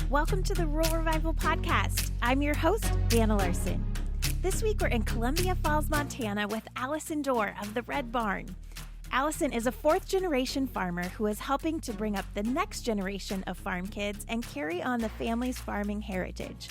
Welcome to the Rural Revival Podcast. I'm your host, Dana Larson. This week we're in Columbia Falls, Montana with Alyson Dorr of the Red Barn. Alyson is a fourth-generation farmer who is helping to bring up the next generation of farm kids and carry on the family's farming heritage.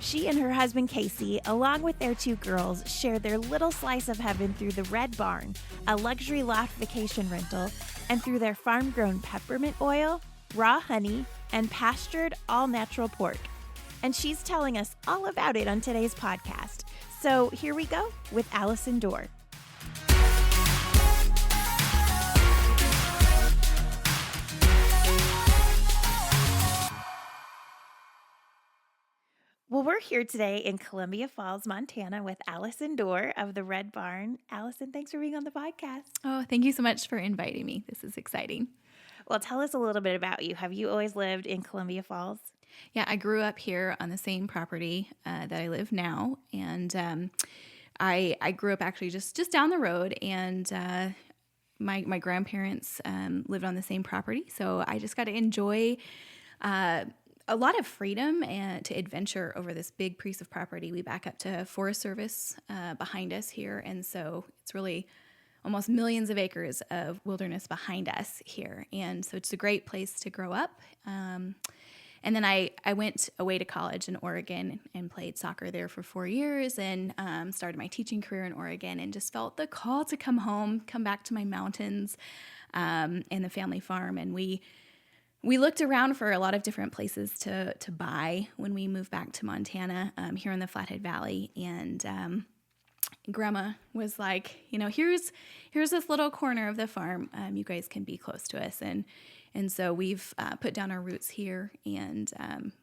She and her husband Casey, along with their two girls, share their little slice of heaven through the Red Barn, a luxury loft vacation rental, and through their farm-grown peppermint oil, raw honey, and pastured all-natural pork. And she's telling us all about it on today's podcast. So here we go with Alyson Dorr. Well, we're here today in Columbia Falls, Montana with Alyson Dorr of the Red Barn. Alyson, thanks for being on the podcast. Oh, thank you so much for inviting me. This is exciting. Well, tell us a little bit about you. Have you always lived in Columbia Falls? Yeah, I grew up here on the same property that I live now, and I grew up actually just down the road, and my grandparents lived on the same property, so I just got to enjoy a lot of freedom and to adventure over this big piece of property. We back up to Forest Service behind us here, and so it's really almost millions of acres of wilderness behind us here, and so it's a great place to grow up. And then I went away to college in Oregon and played soccer there for 4 years and started my teaching career in Oregon and just felt the call to come home, come back to my mountains and the family farm, and we looked around for a lot of different places to buy when we moved back to Montana here in the Flathead Valley. And Grandma was like, here's this little corner of the farm. You guys can be close to us. And so we've put down our roots here. And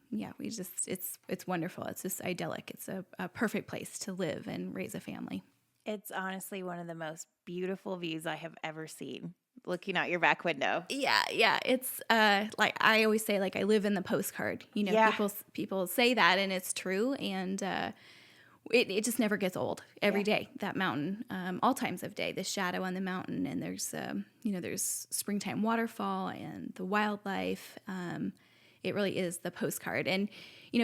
it's wonderful. It's just idyllic. It's a perfect place to live and raise a family. It's honestly one of the most beautiful views I have ever seen. Looking out your back window. Yeah. It's like I always say, like I live in the postcard. People say that, and it's true. And it just never gets old. Every day, that mountain, all times of day, the shadow on the mountain, and there's springtime waterfall and the wildlife. It really is the postcard. And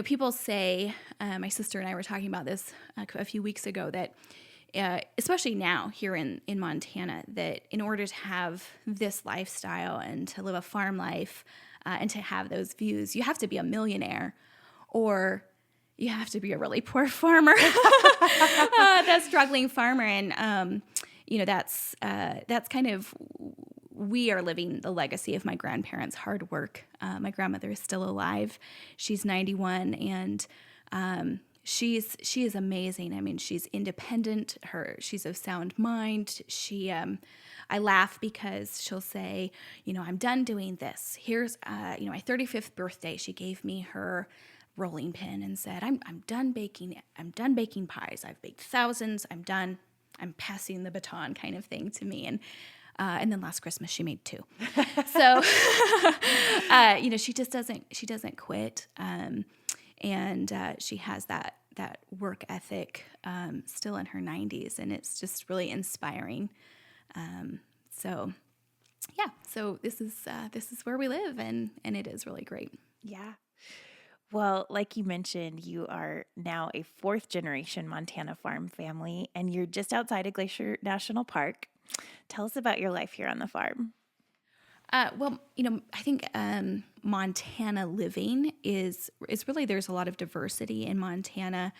people say, my sister and I were talking about this a few weeks ago, that especially now here in Montana, that in order to have this lifestyle and to live a farm life and to have those views, you have to be a millionaire or you have to be a really poor farmer, that struggling farmer. And, that's kind of, we are living the legacy of my grandparents' hard work. My grandmother is still alive. She's 91, and she is amazing. I mean, she's independent. She's of sound mind. I laugh because she'll say, I'm done doing this. Here's, my 35th birthday. She gave me her rolling pin and said, I'm done baking. I'm done baking pies. I've baked thousands. I'm done. I'm passing the baton, kind of thing to me. And then last Christmas she made 2. So, she just doesn't quit. And she has that work ethic still in her 90s, and it's just really inspiring. So this is where we live, and it is really great. Yeah. Well, like you mentioned, you are now a fourth-generation Montana farm family, and you're just outside of Glacier National Park. Tell us about your life here on the farm. I think Montana living is really, there's a lot of diversity in Montana,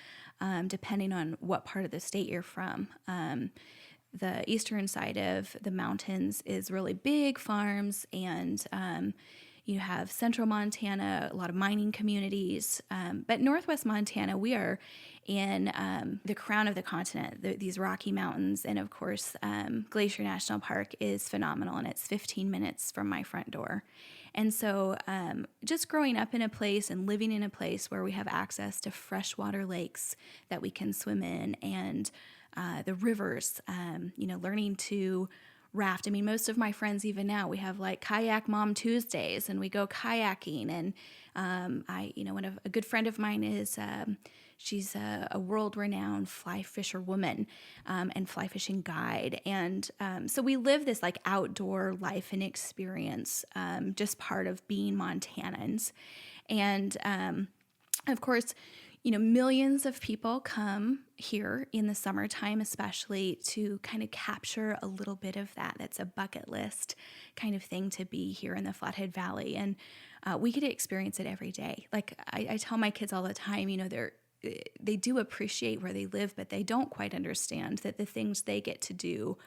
depending on what part of the state you're from. The eastern side of the mountains is really big farms, and you have central Montana, a lot of mining communities. But northwest Montana, we are in the crown of the continent, these Rocky Mountains. And of course, Glacier National Park is phenomenal, and it's 15 minutes from my front door. And so just growing up in a place and living in a place where we have access to freshwater lakes that we can swim in, and the rivers, learning to raft. I mean, most of my friends, even now, we have like Kayak Mom Tuesdays, and we go kayaking. And a good friend of mine is She's a world-renowned fly fisher woman and fly fishing guide. And so we live this like outdoor life and experience, just part of being Montanans. And of course, millions of people come here in the summertime, especially to kind of capture a little bit of that. That's a bucket list kind of thing to be here in the Flathead Valley. And we get to experience it every day. Like I tell my kids all the time, they do appreciate where they live, but they don't quite understand that the things they get to do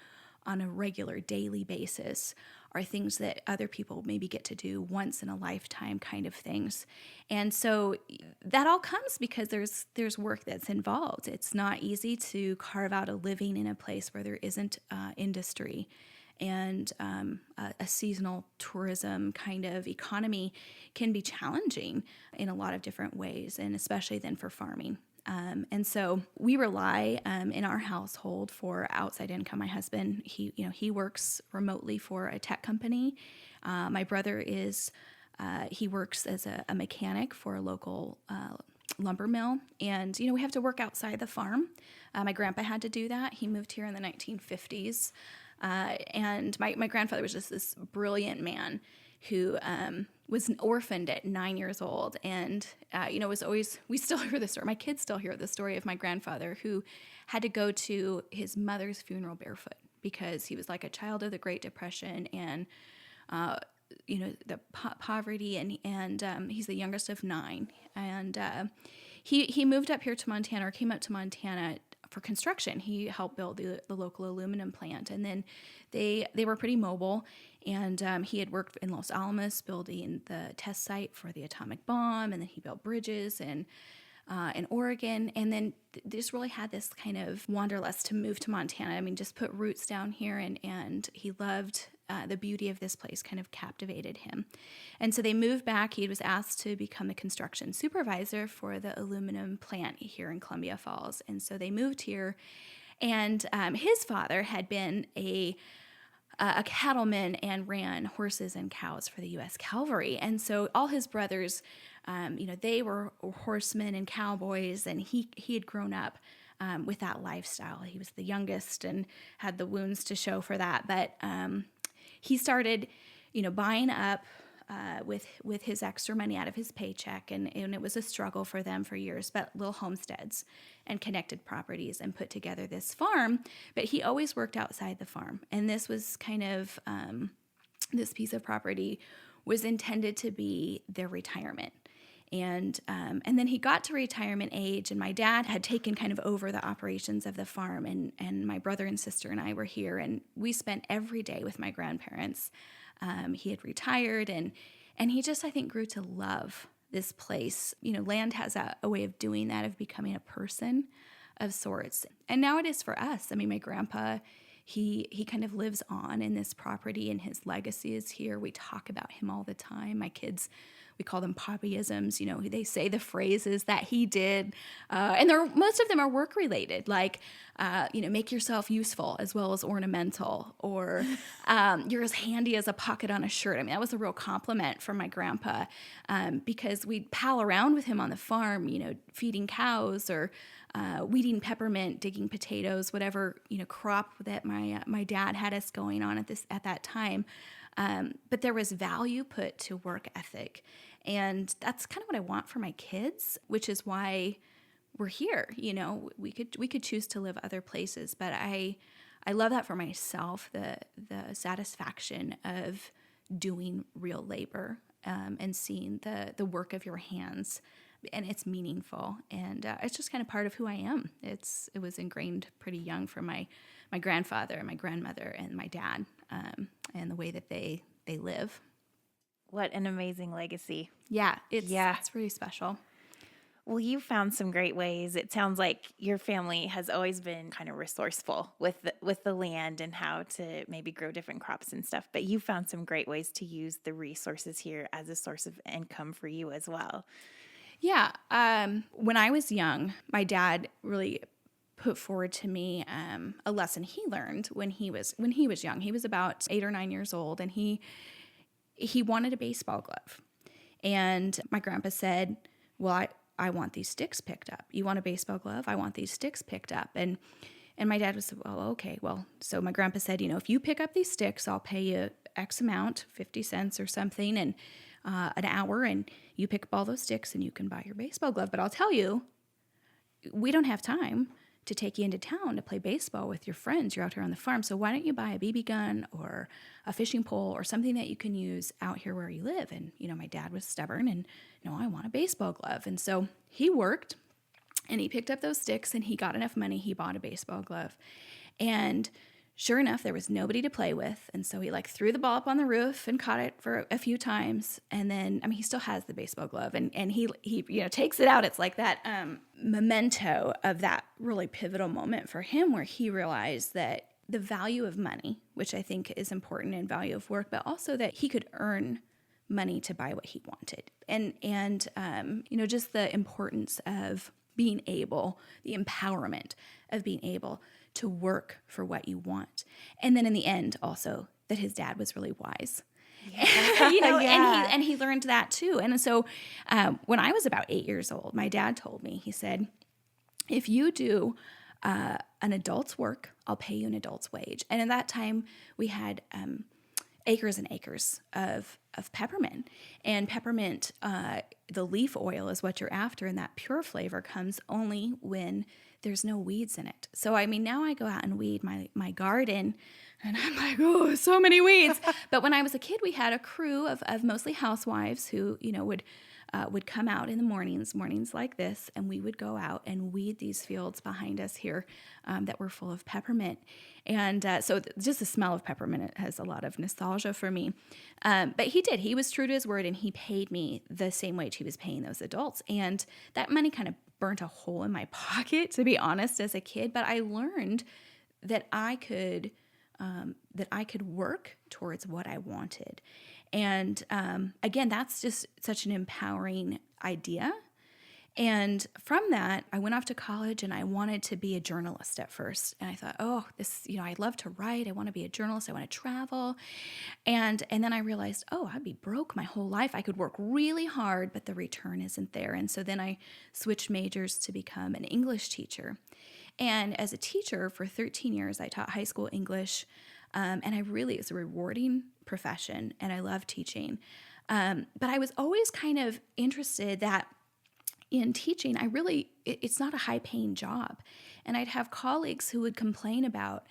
on a regular daily basis are things that other people maybe get to do once in a lifetime kind of things. And so that all comes because there's work that's involved. It's not easy to carve out a living in a place where there isn't industry. And a seasonal tourism kind of economy can be challenging in a lot of different ways, and especially then for farming. And so we rely in our household for outside income. My husband, he works remotely for a tech company. My brother he works as a mechanic for a local lumber mill. And, we have to work outside the farm. My grandpa had to do that. He moved here in the 1950s. And my grandfather was just this brilliant man who was orphaned at 9 years old. And, was always, we still hear the story. My kids still hear the story of my grandfather who had to go to his mother's funeral barefoot because he was like a child of the Great Depression and, the poverty. And he's the youngest of 9. And he moved up here to Montana, or came up to Montana for construction. He helped build the local aluminum plant, and then they were pretty mobile. And he had worked in Los Alamos building the test site for the atomic bomb, and then he built bridges in Oregon, and then just really had this kind of wanderlust to move to Montana. I mean, just put roots down here, and he loved the beauty of this place, kind of captivated him. And so they moved back. He was asked to become the construction supervisor for the aluminum plant here in Columbia Falls. And so they moved here, and his father had been a cattleman and ran horses and cows for the U.S. Cavalry. And so all his brothers, they were horsemen and cowboys, and he had grown up with that lifestyle. He was the youngest and had the wounds to show for that. But he started, buying up with his extra money out of his paycheck, and it was a struggle for them for years, but little homesteads and connected properties, and put together this farm. But he always worked outside the farm, and this was kind of this piece of property was intended to be their retirement. And then he got to retirement age, and my dad had taken kind of over the operations of the farm, and my brother and sister and I were here, and we spent every day with my grandparents. He had retired, and he just, I think, grew to love this place. Land has a way of doing that, of becoming a person of sorts. And now it is for us. I mean, my grandpa, he kind of lives on in this property, and his legacy is here. We talk about him all the time. My kids, we call them Poppyisms. They say the phrases that he did, and most of them are work related, like make yourself useful as well as ornamental, or you're as handy as a pocket on a shirt. I mean, that was a real compliment from my grandpa, because we'd pal around with him on the farm, feeding cows or weeding peppermint, digging potatoes, whatever crop that my dad had us going on at that time. But there was value put to work ethic. And that's kind of what I want for my kids, which is why we're here. We could choose to live other places, but I love that for myself, the satisfaction of doing real labor, and seeing the work of your hands, and it's meaningful. And it's just kind of part of who I am. It was ingrained pretty young from my grandfather and my grandmother and my dad, and the way that they live. What an amazing legacy. Yeah, it's really special. Well, you found some great ways. It sounds like your family has always been kind of resourceful with the land and how to maybe grow different crops and stuff. But you found some great ways to use the resources here as a source of income for you as well. Yeah. When I was young, my dad really put forward to me a lesson he learned when he was young. He was about 8 or 9 years old, and he wanted a baseball glove. And my grandpa said, well, I want these sticks picked up. You want a baseball glove? I want these sticks picked up. And my dad was, well, okay. Well, so my grandpa said, if you pick up these sticks, I'll pay you X amount, 50 cents or something, and an hour, and you pick up all those sticks and you can buy your baseball glove. But I'll tell you, we don't have time to take you into town to play baseball with your friends. You're out here on the farm. So why don't you buy a BB gun or a fishing pole or something that you can use out here where you live? And, my dad was stubborn and, no, I want a baseball glove. And so he worked and he picked up those sticks and he got enough money. He bought a baseball glove. And sure enough, there was nobody to play with. And so he threw the ball up on the roof and caught it for a few times. And then, he still has the baseball glove and he takes it out. It's like that memento of that really pivotal moment for him where he realized that the value of money, which I think is important, and value of work, but also that he could earn money to buy what he wanted. And just the importance of being able, the empowerment of being able to work for what you want. And then in the end, also, that his dad was really wise. Yeah. Yeah. And he learned that too. And so when I was about 8 years old, my dad told me, he said, if you do an adult's work, I'll pay you an adult's wage. And at that time, we had acres and acres of peppermint. And peppermint, the leaf oil is what you're after, and that pure flavor comes only when there's no weeds in it. So, now I go out and weed my garden, and I'm like, oh, so many weeds. But when I was a kid, we had a crew of mostly housewives who, would come out in the mornings like this, and we would go out and weed these fields behind us here that were full of peppermint. And so just the smell of peppermint has a lot of nostalgia for me. But he did. He was true to his word, and he paid me the same wage he was paying those adults. And that money kind of burnt a hole in my pocket, to be honest, as a kid. But I learned that I could work towards what I wanted. And again, that's just such an empowering idea. And from that, I went off to college and I wanted to be a journalist at first. And I thought, oh, this, I love to write. I want to be a journalist. I want to travel. And then I realized, oh, I'd be broke my whole life. I could work really hard, but the return isn't there. And so then I switched majors to become an English teacher. And as a teacher for 13 years, I taught high school English. And it's a rewarding profession, and I love teaching. But I was always kind of interested that in teaching, it's not a high-paying job. And I'd have colleagues who would complain about,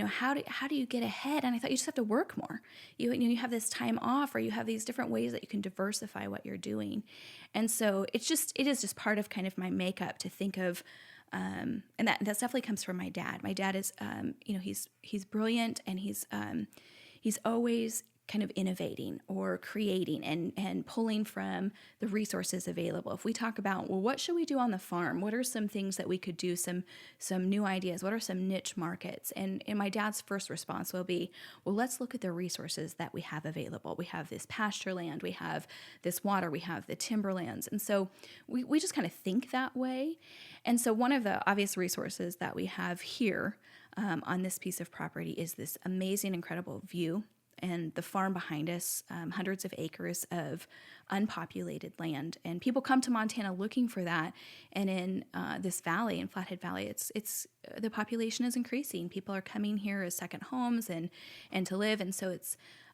how do you get ahead? And I thought, you just have to work more. You have this time off, or you have these different ways that you can diversify what you're doing. And so it is just part of kind of my makeup to think of. And that definitely comes from my dad. My dad is, he's brilliant, and he's always kind of innovating or creating and pulling from the resources available. If we talk about, well, what should we do on the farm? What are some things that we could do, some new ideas? What are some niche markets? And my dad's first response will be, well, let's look at the resources that we have available. We have this pasture land, we have this water, we have the timberlands. And so we just kind of think that way. And so one of the obvious resources that we have here on this piece of property is this amazing, incredible view. And the farm behind us, hundreds of acres of unpopulated land. And people come to Montana looking for that. And in this valley, in Flathead Valley, it's the population is increasing. People are coming here as second homes and to live. And so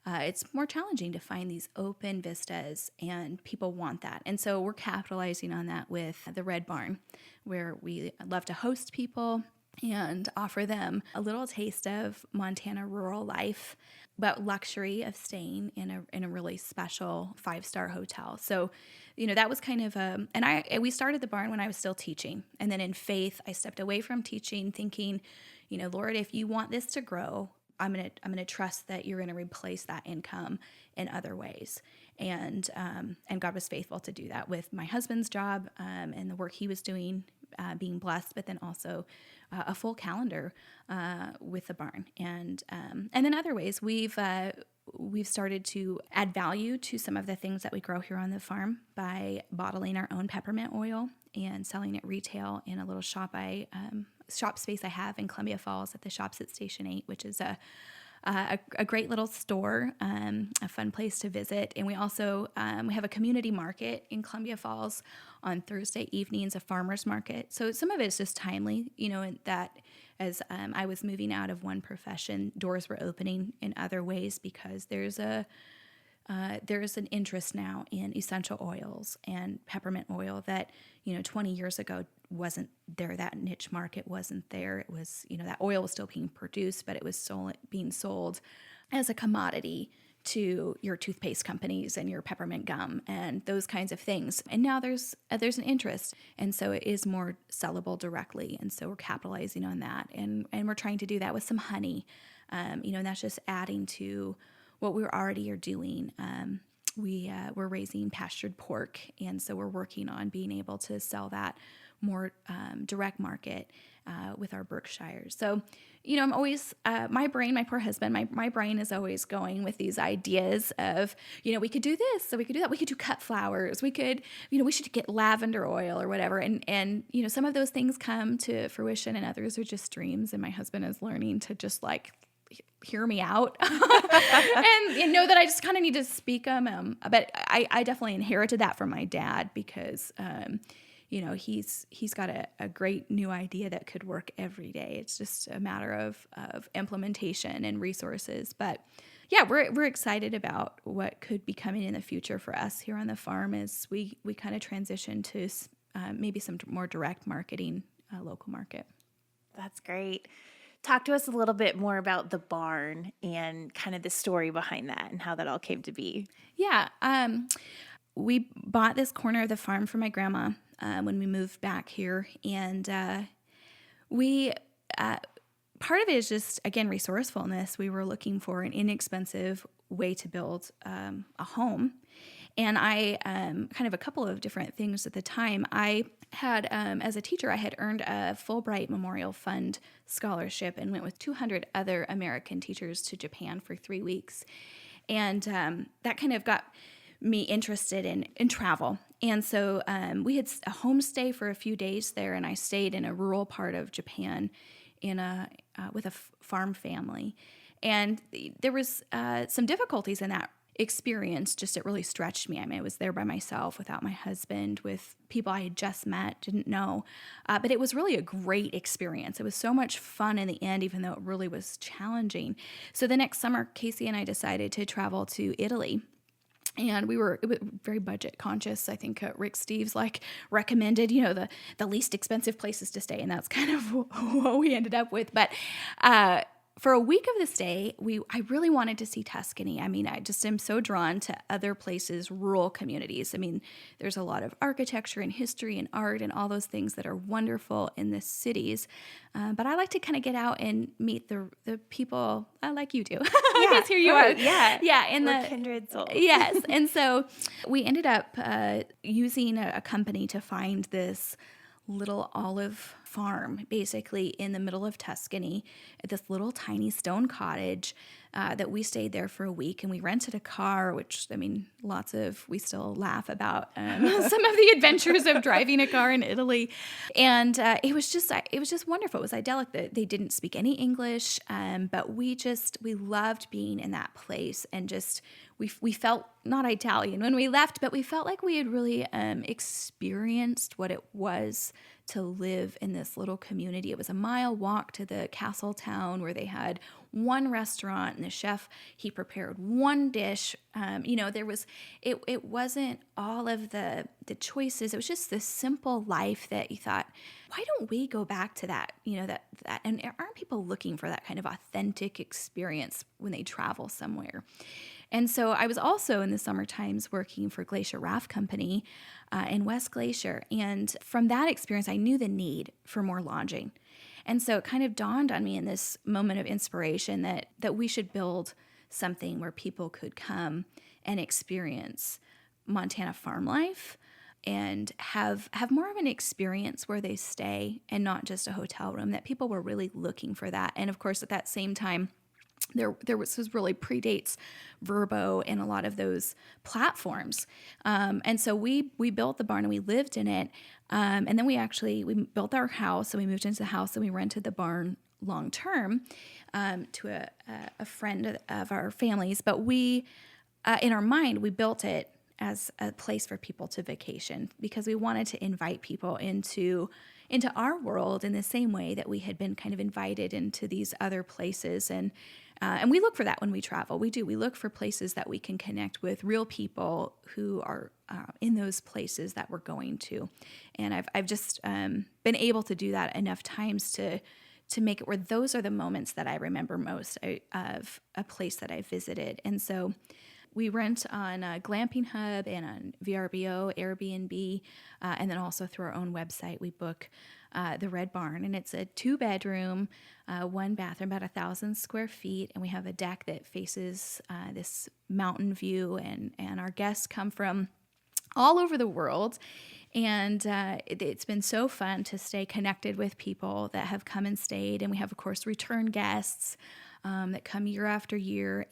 it's more challenging to find these open vistas, and people want that. And so we're capitalizing on that with the Red Barn, where we love to host people and offer them a little taste of Montana rural life, but luxury of staying in a really special 5-star hotel. So, that was kind of we started the barn when I was still teaching. And then in faith, I stepped away from teaching thinking, Lord, if you want this to grow, I'm going to trust that you're going to replace that income in other ways. And God was faithful to do that with my husband's job and the work he was doing, being blessed, but then also a full calendar with the barn. And then other ways we've started to add value to some of the things that we grow here on the farm by bottling our own peppermint oil and selling it retail in a little shop space I have in Columbia Falls at the Shops at Station 8, which is a a great little store, a fun place to visit. And we also we have a community market in Columbia Falls on Thursday evenings, a farmer's market. So some of it is just timely, and that as I was moving out of one profession, doors were opening in other ways because there's an interest now in essential oils and peppermint oil that, 20 years ago wasn't there. That niche market wasn't there. It was, that oil was still being produced, but it was being sold as a commodity to your toothpaste companies and your peppermint gum and those kinds of things. And now there's an interest. And so it is more sellable directly. And so we're capitalizing on that. And we're trying to do that with some honey, and that's just adding to what we already are doing. We're raising pastured pork, and so we're working on being able to sell that more direct market with our Berkshires. So, I'm always, my poor husband, my brain is always going with these ideas of, we could do this, so we could do that. We could do cut flowers. We could, we should get lavender oil or whatever. And some of those things come to fruition and others are just dreams. And my husband is learning to just hear me out and know that I just kind of need to speak them. But I definitely inherited that from my dad because, he's got a great new idea that could work every day. It's just a matter of implementation and resources. But yeah, we're excited about what could be coming in the future for us here on the farm as we kind of transition to maybe some more direct marketing, local market. That's great. Talk to us a little bit more about the barn and kind of the story behind that and how that all came to be. Yeah. We bought this corner of the farm for my grandma when we moved back here. And part of it is just, again, resourcefulness. We were looking for an inexpensive way to build a home. And I, kind of a couple of different things at the time, I had, as a teacher, I had earned a Fulbright Memorial Fund scholarship and went with 200 other American teachers to Japan for 3 weeks. And that kind of got me interested in travel. And so we had a homestay for a few days there, and I stayed in a rural part of Japan with a farm family. And there was some difficulties in that experience. Just it really stretched me. I mean, I was there by myself without my husband, with people I had just met, didn't know. But it was really a great experience. It was so much fun in the end, even though it really was challenging. So the next summer, Casey and I decided to travel to Italy. And we were very budget conscious. I think Rick Steves recommended, the least expensive places to stay. And that's kind of what we ended up with. But for a week of the stay, I really wanted to see Tuscany. I mean, I just am so drawn to other places, rural communities. I mean, there's a lot of architecture and history and art and all those things that are wonderful in the cities. But I like to kind of get out and meet the people like you do. I guess here you are. Yeah. Yeah. And we're kindred souls. Yes. And so we ended up using a company to find this little olive farm, basically in the middle of Tuscany, this little tiny stone cottage that we stayed there for a week. And we rented a car, which, I mean, we still laugh about some of the adventures of driving a car in Italy. And it was just wonderful. It was idyllic. They didn't speak any English, but we loved being in that place, and just we felt not Italian when we left, but we felt like we had really experienced what it was to live in this little community. It was a mile walk to the castle town where they had one restaurant, and the chef, he prepared one dish. It wasn't all of the choices. It was just this simple life that you thought, why don't we go back to that? That and aren't people looking for that kind of authentic experience when they travel somewhere? And so I was also in the summer times working for Glacier Raft Company in West Glacier. And from that experience, I knew the need for more lodging. And so it kind of dawned on me in this moment of inspiration that we should build something where people could come and experience Montana farm life and have more of an experience where they stay and not just a hotel room, that people were really looking for that. And of course, at that same time, there was really predates Vrbo and a lot of those platforms. And so we built the barn and we lived in it. And then we built our house, and we moved into the house and we rented the barn long term to a friend of our families. But we, in our mind, we built it as a place for people to vacation because we wanted to invite people into our world in the same way that we had been kind of invited into these other places. And we look for that when we travel. We do. We look for places that we can connect with real people who are in those places that we're going to. And I've just been able to do that enough times to make it where those are the moments that I remember most of a place that I visited. And so we rent on Glamping Hub and on VRBO, Airbnb, and then also through our own website, we book the Red Barn. And it's a 2-bedroom, 1 bathroom, about 1,000 square feet. And we have a deck that faces this mountain view. And our guests come from all over the world. And it's been so fun to stay connected with people that have come and stayed. And we have, of course, return guests that come year after year.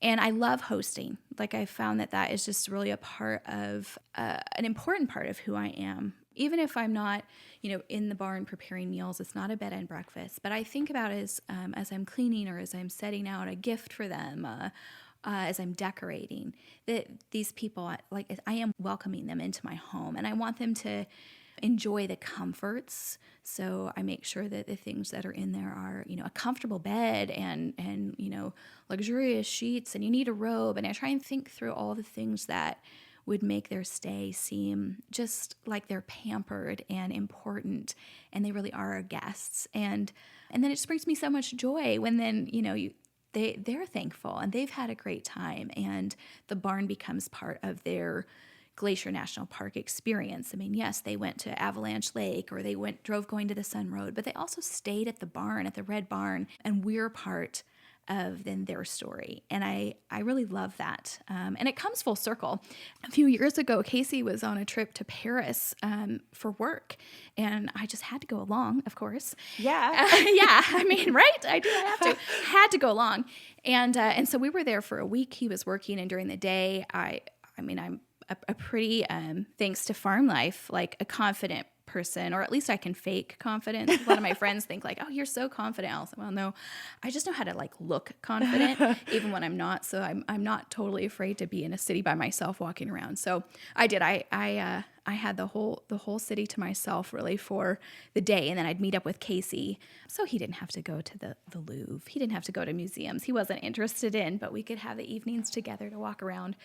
And I love hosting. Like I found that is just really a part of, an important part of who I am. Even if I'm not, in the barn preparing meals, it's not a bed and breakfast. But I think about it as I'm cleaning or as I'm setting out a gift for them, as I'm decorating, that these people, like I am welcoming them into my home. And I want them to enjoy the comforts. So I make sure that the things that are in there are, a comfortable bed and luxurious sheets, and you need a robe. And I try and think through all the things that would make their stay seem just like they're pampered and important, and they really are our guests. And then it just brings me so much joy when then, they're thankful and they've had a great time, and the barn becomes part of their Glacier National Park experience. I mean, yes, they went to Avalanche Lake or they drove going to the Sun Road, but they also stayed at the barn, at the Red Barn, and we're part of then their story. And I really love that. And it comes full circle. A few years ago, Casey was on a trip to Paris for work, and I just had to go along, of course. Yeah. Yeah. I mean, right? I have to. Had to go along. And so we were there for a week. He was working, and during the day, I'm a pretty, thanks to farm life, like a confident person, or at least I can fake confidence. A lot of my friends think like, oh, you're so confident. I'll say, well, no, I just know how to like look confident even when I'm not. So I'm not totally afraid to be in a city by myself walking around. So I did. I had the whole city to myself really for the day. And then I'd meet up with Casey. So he didn't have to go to the Louvre. He didn't have to go to museums he wasn't interested in, but we could have the evenings together to walk around.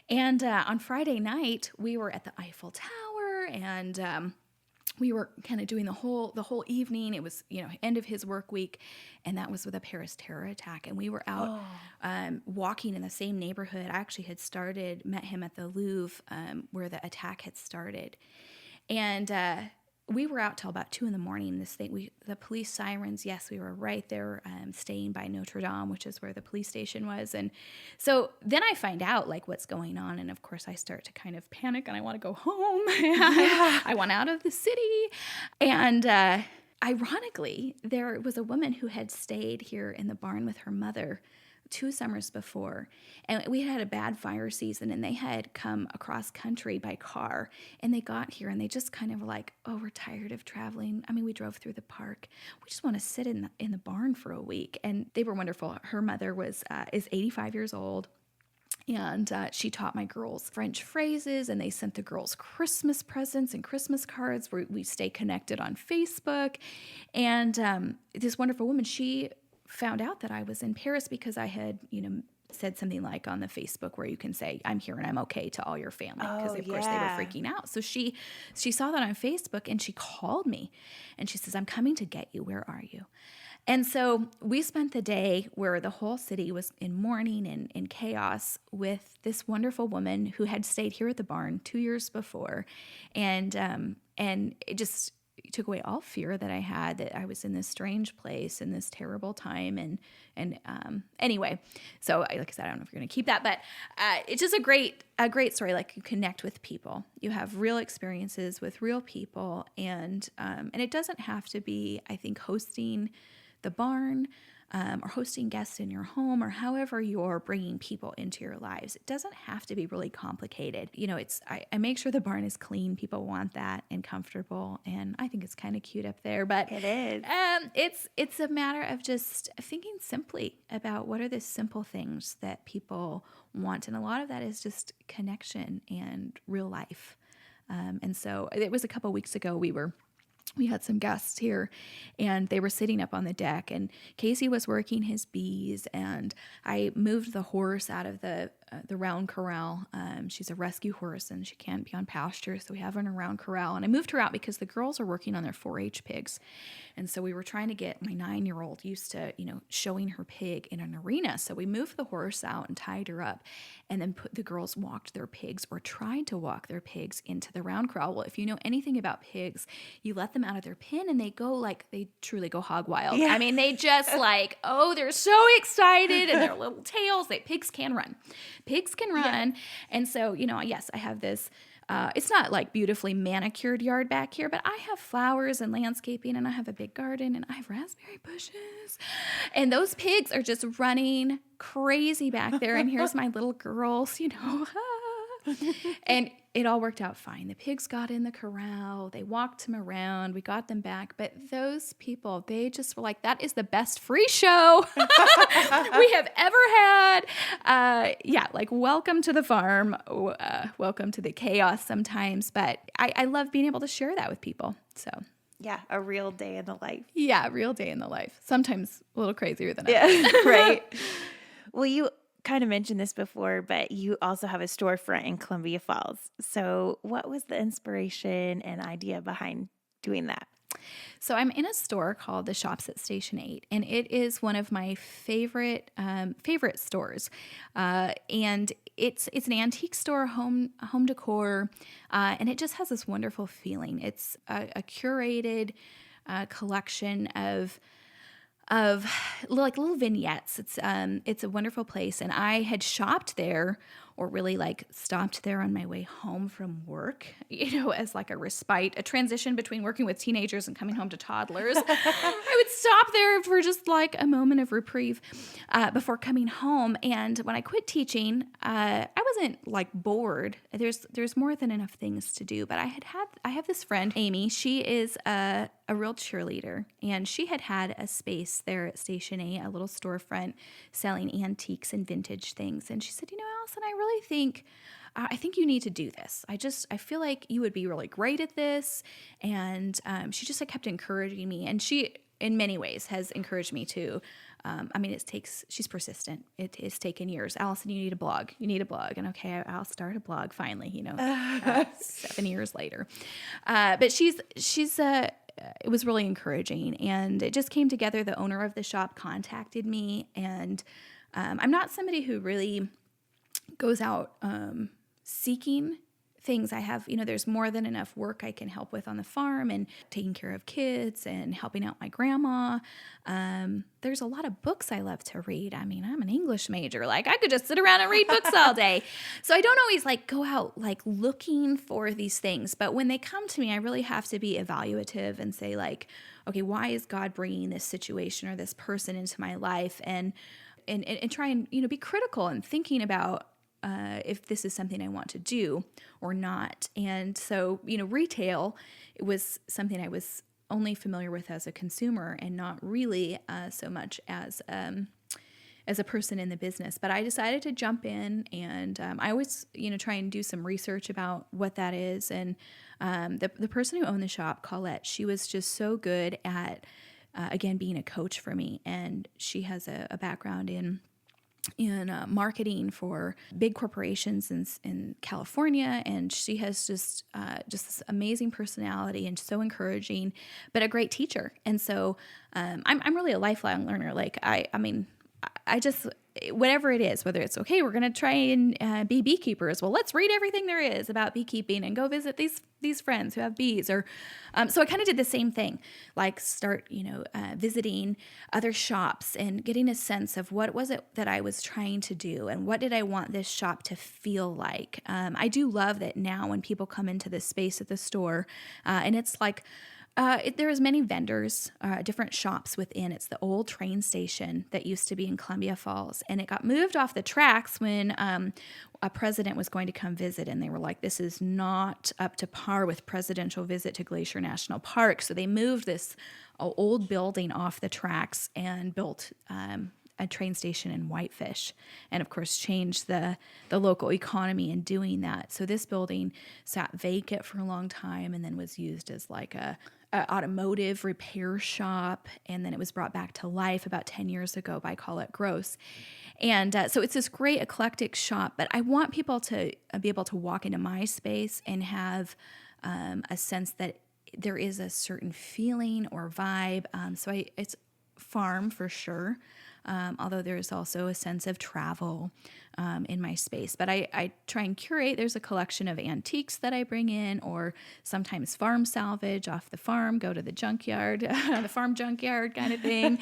And on Friday night, we were at the Eiffel Tower, and we were kind of doing the whole evening. It was, end of his work week, and that was with a Paris terror attack. And we were out walking in the same neighborhood. I actually had met him at the Louvre where the attack had started. And we were out till about 2 a.m. The police sirens, yes, we were right there staying by Notre Dame, which is where the police station was. And so then I find out like what's going on. And of course I start to kind of panic and I want to go home. Yeah. I want out of the city. And ironically, there was a woman who had stayed here in the barn with her mother 2 summers before, and we had a bad fire season, and they had come across country by car, and they got here and they just kind of were like, oh, we're tired of traveling. I mean, we drove through the park. We just want to sit in the barn for a week. And they were wonderful. Her mother is 85 years old. And she taught my girls French phrases, and they sent the girls Christmas presents and Christmas cards where we stay connected on Facebook. And this wonderful woman, she found out that I was in Paris because I had, said something like on the Facebook where you can say, I'm here and I'm okay to all your family. Because of course they were freaking out. So she saw that on Facebook and she called me and she says, I'm coming to get you. Where are you? And so we spent the day where the whole city was in mourning and in chaos with this wonderful woman who had stayed here at the barn 2 years before. And it just took away all fear that I had that I was in this strange place in this terrible time. And anyway, so like I said, I don't know if you're going to keep that, but it's just a great story. Like you connect with people, you have real experiences with real people. And it doesn't have to be, I think, hosting the barn, or hosting guests in your home, or however you're bringing people into your lives. It doesn't have to be really complicated. I make sure the barn is clean. People want that, and comfortable, and I think it's kind of cute up there. But it is. It's a matter of just thinking simply about what are the simple things that people want, and a lot of that is just connection and real life. And so it was a couple weeks ago we had some guests here, and they were sitting up on the deck, and Casey was working his bees, and I moved the horse out of the round corral. She's a rescue horse, and she can't be on pasture, so we have her in a round corral. And I moved her out because the girls are working on their 4-H pigs, and so we were trying to get my 9-year-old used to, showing her pig in an arena. So we moved the horse out and tied her up, and then the girls walked their pigs, or tried to walk their pigs, into the round corral. Well, if you know anything about pigs, you let them out of their pen, and they truly go hog wild. Yeah. I mean, they just they're so excited, and their little tails. Pigs can run. Pigs can run. Yeah. And so, yes, I have this, it's not like beautifully manicured yard back here, but I have flowers and landscaping, and I have a big garden, and I have raspberry bushes. And those pigs are just running crazy back there. And here's my little girls, and it all worked out fine. The pigs got in the corral. They walked them around. We got them back. But those people, they just were like, that is the best free show we have ever had. Welcome to the farm. Welcome to the chaos sometimes. But I love being able to share that with people. So yeah, a real day in the life. Yeah, a real day in the life. Sometimes a little crazier than others. Yeah, right. Well, you kind of mentioned this before, but you also have a storefront in Columbia Falls. So what was the inspiration and idea behind doing that? So I'm in a store called the Shops at Station 8, and it is one of my favorite stores. And it's an antique store, home decor, and it just has this wonderful feeling. It's a curated collection of like little vignettes. It's a wonderful place, and I had shopped there, or really stopped there on my way home from work, as like a respite, a transition between working with teenagers and coming home to toddlers. I would stop there for just like a moment of reprieve before coming home. And when I quit teaching, I wasn't bored. There's more than enough things to do. But I have this friend, Amy. She is a real cheerleader, and she had a space there at Station 8, a little storefront selling antiques and vintage things. And she said, Alyson, I think you need to do this. I feel like you would be really great at this. And she just kept encouraging me. And she, in many ways, has encouraged me too. She's persistent. It has taken years. Alyson, you need a blog. And okay, I'll start a blog finally, 7 years later. But it was really encouraging, and it just came together. The owner of the shop contacted me, and I'm not somebody who really goes out seeking things. I have, there's more than enough work I can help with on the farm, and taking care of kids and helping out my grandma. There's a lot of books I love to read. I'm an English major. I could just sit around and read books all day. So I don't always go out looking for these things. But when they come to me, I really have to be evaluative and say okay, why is God bringing this situation or this person into my life? And try and, be critical and thinking about if this is something I want to do or not. And so, retail, it was something I was only familiar with as a consumer, and not really so much as a person in the business. But I decided to jump in, and I always, try and do some research about what that is. And the person who owned the shop, Colette, she was just so good at, again, being a coach for me. And she has a background in marketing for big corporations in California, and she has just this amazing personality, and so encouraging, but a great teacher. And so I'm really a lifelong learner. I just, whatever it is, whether it's okay, we're going to try and be beekeepers. Well, let's read everything there is about beekeeping and go visit these friends who have bees. Or so I kind of did the same thing, start visiting other shops and getting a sense of what was it that I was trying to do, and what did I want this shop to feel like. I do love that now when people come into this space at the store, and it's There was many vendors, different shops within. It's the old train station that used to be in Columbia Falls, and it got moved off the tracks when a president was going to come visit, and they were like, this is not up to par with presidential visit to Glacier National Park. So they moved this old building off the tracks and built a train station in Whitefish, and of course changed the local economy in doing that. So this building sat vacant for a long time and then was used as like a automotive repair shop, and then it was brought back to life about 10 years ago by Colette Gross. And so it's this great eclectic shop, but I want people to be able to walk into my space and have a sense that there is a certain feeling or vibe. It's farm for sure, although there's also a sense of travel in my space. But I try and curate. There's a collection of antiques that I bring in, or sometimes farm salvage off the farm, go to the junkyard, the farm junkyard kind of thing.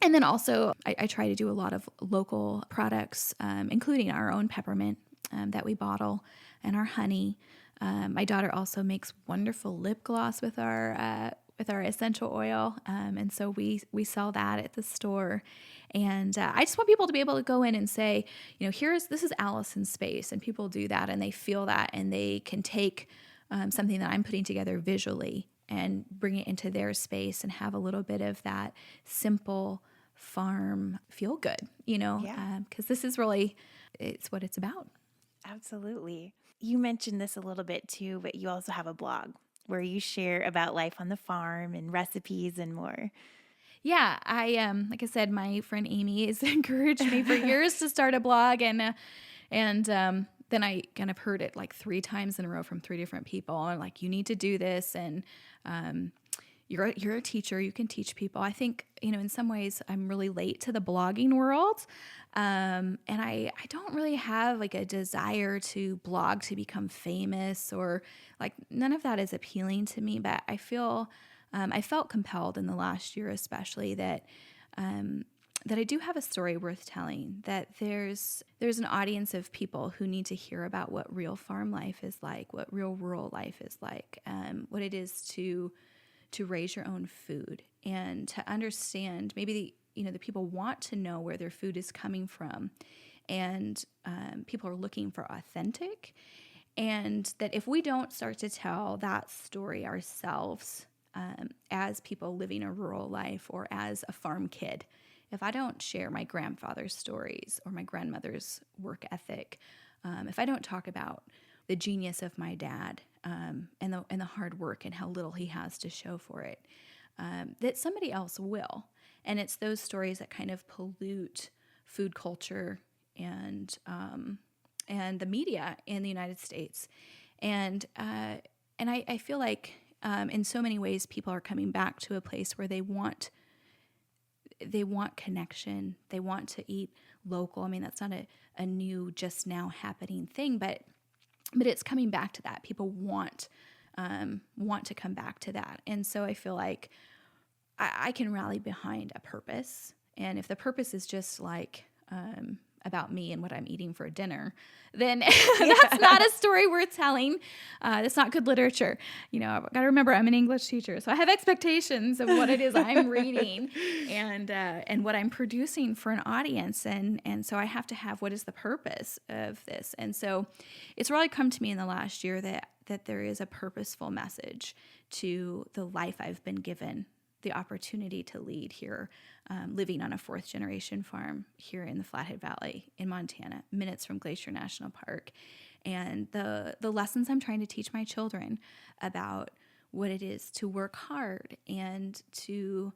And then also I try to do a lot of local products, including our own peppermint that we bottle, and our honey. My daughter also makes wonderful lip gloss with our essential oil, and so we sell that at the store. And I just want people to be able to go in and say, this is Alyson's space, and people do that, and they feel that, and they can take something that I'm putting together visually and bring it into their space and have a little bit of that simple farm feel good, because this is really, it's what it's about. Absolutely. You mentioned this a little bit too, but you also have a blog where you share about life on the farm and recipes and more. Yeah, like I said, my friend Amy has encouraged me for years to start a blog, and then I kind of heard it like 3 times in a row from 3 different people, and like, you need to do this, and you're a teacher, you can teach people. I think, in some ways I'm really late to the blogging world, and I don't really have like a desire to blog to become famous, or like, none of that is appealing to me. But I feel I felt compelled in the last year, especially, that I do have a story worth telling, that there's an audience of people who need to hear about what real farm life is like, what real rural life is like, what it is to raise your own food, and to understand maybe the people want to know where their food is coming from, and people are looking for authentic, and that if we don't start to tell that story ourselves, as people living a rural life, or as a farm kid, if I don't share my grandfather's stories or my grandmother's work ethic, if I don't talk about the genius of my dad, and the hard work and how little he has to show for it, that somebody else will. And it's those stories that kind of pollute food culture and the media in the United States. And I feel like in so many ways people are coming back to a place where they want connection. They want to eat local. I mean, that's not a new, just now happening thing, but it's coming back to that. People want to come back to that. And so I feel like I can rally behind a purpose. And if the purpose is just like about me and what I'm eating for dinner, then that's not a story worth telling. That's not good literature. I've got to remember I'm an English teacher, so I have expectations of what it is I'm reading and what I'm producing for an audience. And so I have to have, what is the purpose of this? And so it's really come to me in the last year that there is a purposeful message to the life I've been given the opportunity to lead here, living on a 4th generation farm here in the Flathead Valley in Montana, minutes from Glacier National Park. And the lessons I'm trying to teach my children about what it is to work hard and to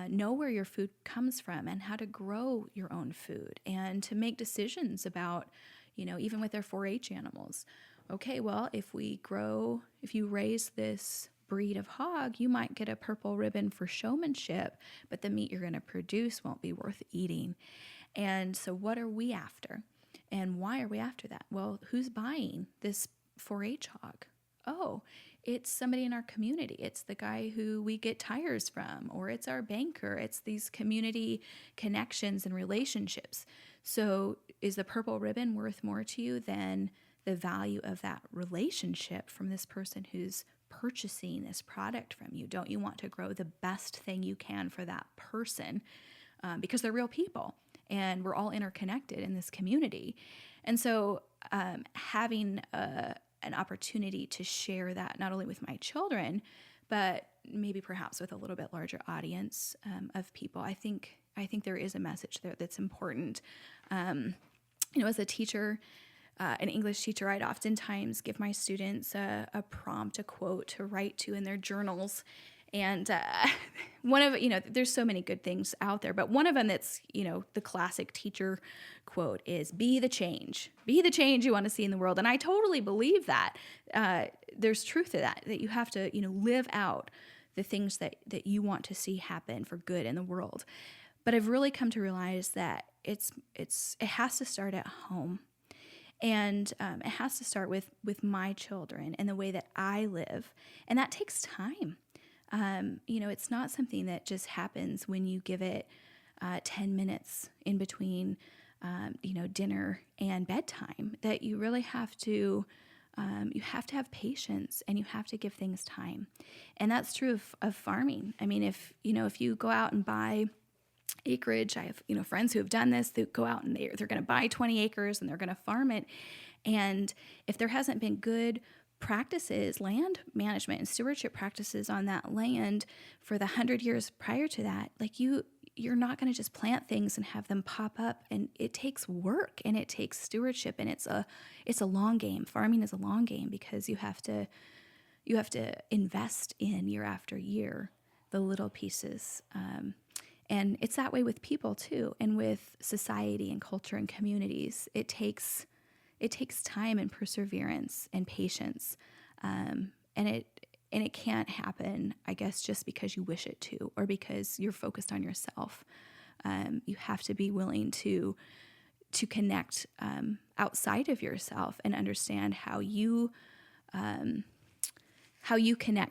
know where your food comes from and how to grow your own food and to make decisions about, even with their 4-H animals. Okay, well, if you raise this breed of hog, you might get a purple ribbon for showmanship, but the meat you're going to produce won't be worth eating. And so what are we after? And why are we after that? Well, who's buying this 4-H hog? Oh, it's somebody in our community. It's the guy who we get tires from, or it's our banker. It's these community connections and relationships. So is the purple ribbon worth more to you than the value of that relationship from this person who's purchasing this product from you? Don't you want to grow the best thing you can for that person? Because they're real people and we're all interconnected in this community. And so having an opportunity to share that not only with my children, but maybe perhaps with a little bit larger audience of people, I think there is a message there that's important. As a teacher, an English teacher, I'd oftentimes give my students a prompt, a quote to write to in their journals. And one of, there's so many good things out there, but one of them that's, the classic teacher quote is, be the change you want to see in the world. And I totally believe that. There's truth to that you have to, live out the things that you want to see happen for good in the world. But I've really come to realize that it has to start at home. And it has to start with my children and the way that I live. And that takes time. It's not something that just happens when you give it 10 minutes in between, dinner and bedtime, that you really have to have patience and you have to give things time. And that's true of farming. I mean, if you go out and buy acreage, I have, friends who have done this, that go out and they're going to buy 20 acres and they're going to farm it. And if there hasn't been good practices, land management and stewardship practices on that land for the 100 years prior to that, like you're not going to just plant things and have them pop up. And it takes work and it takes stewardship, and it's a long game. Farming is a long game because you have to invest in year after year the little pieces. And it's that way with people too, and with society and culture and communities. It takes time and perseverance and patience, and it can't happen, I guess, just because you wish it to or because you're focused on yourself. You have to be willing to connect outside of yourself and understand how you connect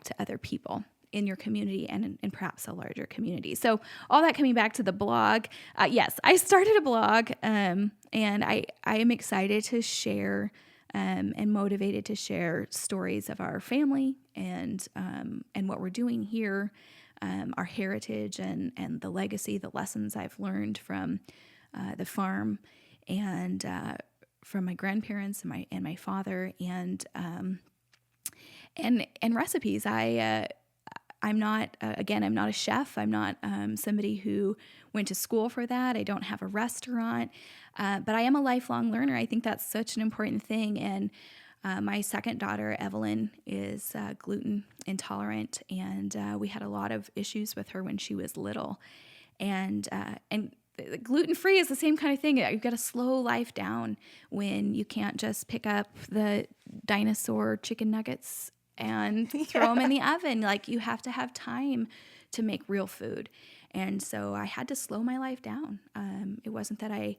to other people in your community and perhaps a larger community. So all that coming back to the blog, yes, I started a blog, and I am excited to share and motivated to share stories of our family and what we're doing here, our heritage and the legacy, the lessons I've learned from the farm and from my grandparents and my father and recipes. I'm not a chef. I'm not somebody who went to school for that. I don't have a restaurant, but I am a lifelong learner. I think that's such an important thing. And my second daughter, Evelyn, is gluten intolerant, and we had a lot of issues with her when she was little. And gluten-free is the same kind of thing. You've got to slow life down when you can't just pick up the dinosaur chicken nuggets and throw them in the oven. Like, you have to have time to make real food. And so I had to slow my life down. It wasn't that I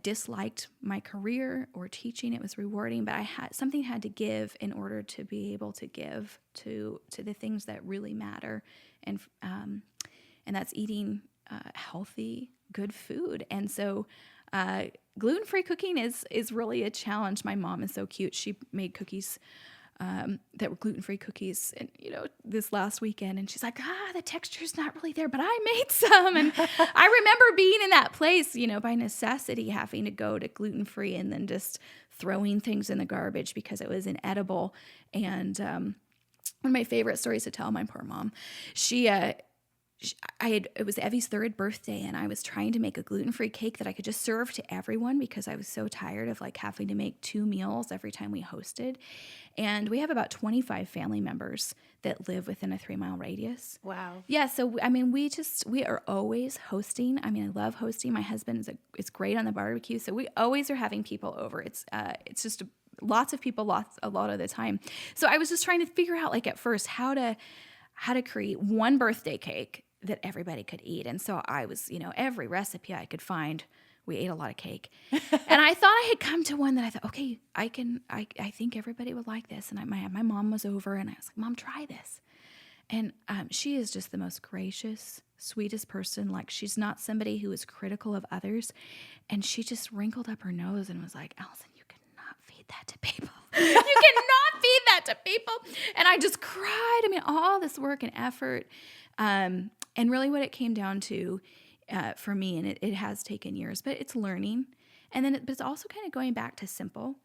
disliked my career or teaching. It was rewarding, but something had to give in order to be able to give to the things that really matter. And that's eating healthy, good food. And so gluten-free cooking is really a challenge. My mom is so cute. She made cookies that were gluten-free cookies, and this last weekend, and she's like, the texture's not really there, but I made some. And I remember being in that place, by necessity, having to go to gluten-free and then just throwing things in the garbage because it was inedible. And one of my favorite stories to tell, my poor mom, it was Evie's 3rd birthday, and I was trying to make a gluten-free cake that I could just serve to everyone because I was so tired of having to make 2 meals every time we hosted. And we have about 25 family members that live within a 3-mile radius. Wow. Yeah. So, we are always hosting. I mean, I love hosting. My husband is great on the barbecue. So we always are having people over. It's just lots of people, a lot of the time. So I was just trying to figure out, at first, how to create one birthday cake that everybody could eat. And so I was, every recipe I could find, we ate a lot of cake. And I thought I had come to one that I thought, okay, I think everybody would like this. And my mom was over, and I was like, Mom, try this. And she is just the most gracious, sweetest person. She's not somebody who is critical of others. And she just wrinkled up her nose and was like, Alyson, you cannot feed that to people. You cannot feed that to people. And I just cried. I mean, all this work and effort. And really what it came down to for me, and it has taken years, but it's learning. And then but it's also kind of going back to simple.